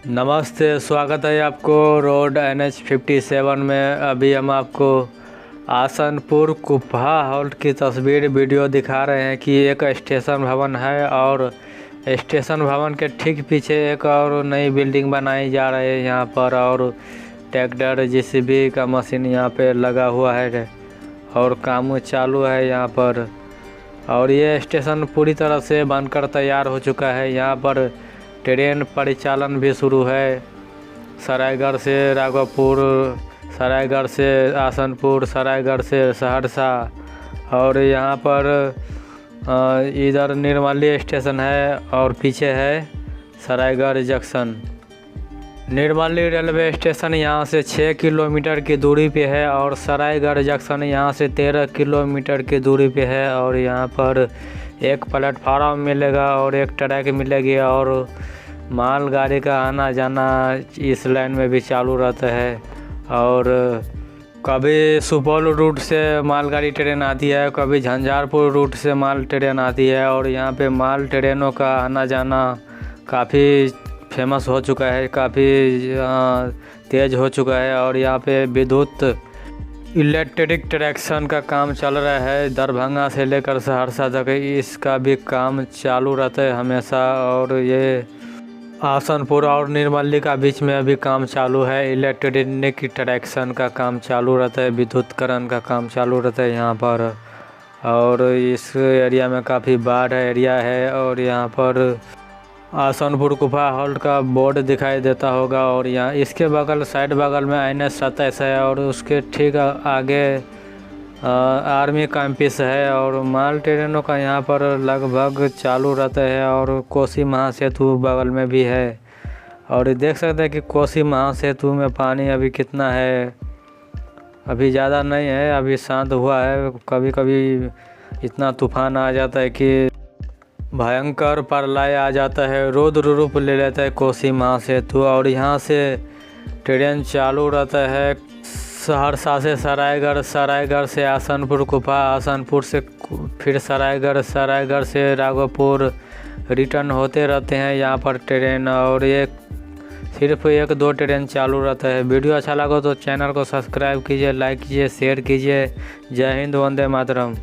नमस्ते, स्वागत है आपको रोड NH57 में। अभी हम आपको आसनपुर कुपहा हॉल्ट की तस्वीर वीडियो दिखा रहे हैं कि एक स्टेशन भवन है और स्टेशन भवन के ठीक पीछे एक और नई बिल्डिंग बनाई जा रही है यहाँ पर। और ट्रैक्टर JCB का मशीन यहाँ पे लगा हुआ है और काम चालू है यहाँ पर। और ये स्टेशन पूरी तरह से बनकर तैयार हो चुका है। यहाँ पर ट्रेन परिचालन भी शुरू है। सरायगढ़ से राघोपुर, सरायगढ़ से आसनपुर, सरायगढ़ से सहरसा। और यहाँ पर इधर निर्मली स्टेशन है और पीछे है Saraigarh junction. Nirmali railway station यहाँ से 6 किलोमीटर की दूरी पे है और सरायगढ़ जंक्शन यहाँ से 13 किलोमीटर की दूरी पे है। और यहाँ पर एक प्लेटफार्म मिलेगा और एक ट्रैक मिलेगी और मालगाड़ी का आना जाना इस लाइन में भी चालू रहता है। और कभी सुपौल रूट से मालगाड़ी ट्रेन आती है, कभी झंझारपुर रूट से माल ट्रेन आती है। और यहाँ पे माल ट्रेनों का आना जाना काफ़ी फेमस हो चुका है, काफ़ी तेज़ हो चुका है। और यहाँ पे विद्युत इलेक्ट्रिक ट्रैक्शन का काम चल रहा है। दरभंगा से लेकर सहरसा तक इसका भी काम चालू रहता है हमेशा। और ये आसनपुर और निर्मली का बीच में अभी काम चालू है। इलेक्ट्रिक ट्रैक्शन का काम चालू रहता है, विद्युतकरण का काम चालू रहता है यहाँ पर। और इस एरिया में काफ़ी बाढ़ एरिया है। और यहाँ पर आसनपुर कुपहा हॉल्ट का बोर्ड दिखाई देता होगा। और यहाँ इसके बगल साइड बगल में NH27 है और उसके ठीक आगे आर्मी कैंपस है। और माल ट्रेनों का यहाँ पर लगभग चालू रहता है। और कोसी महासेतु बगल में भी है। और देख सकते हैं कि कोसी महासेतु में पानी अभी कितना है। अभी ज़्यादा नहीं है, अभी शांत हुआ है। कभी कभी इतना तूफान आ जाता है कि भयंकर प्रलय आ जाता है, रौद्र रूप ले लेता है कोसी महासेतु। और यहाँ से ट्रेन चालू रहता है सहरसा से सरायगढ़, सरायगढ़ से आसनपुर कुपहा, आसनपुर से फिर सरायगढ़, सरायगढ़ से राघोपुर रिटर्न होते रहते हैं यहाँ पर ट्रेन। और ये सिर्फ 1-2 ट्रेन चालू रहता है। वीडियो अच्छा लगा तो चैनल को सब्सक्राइब कीजिए, लाइक कीजिए, शेयर कीजिए। जय हिंद, वंदे मातरम।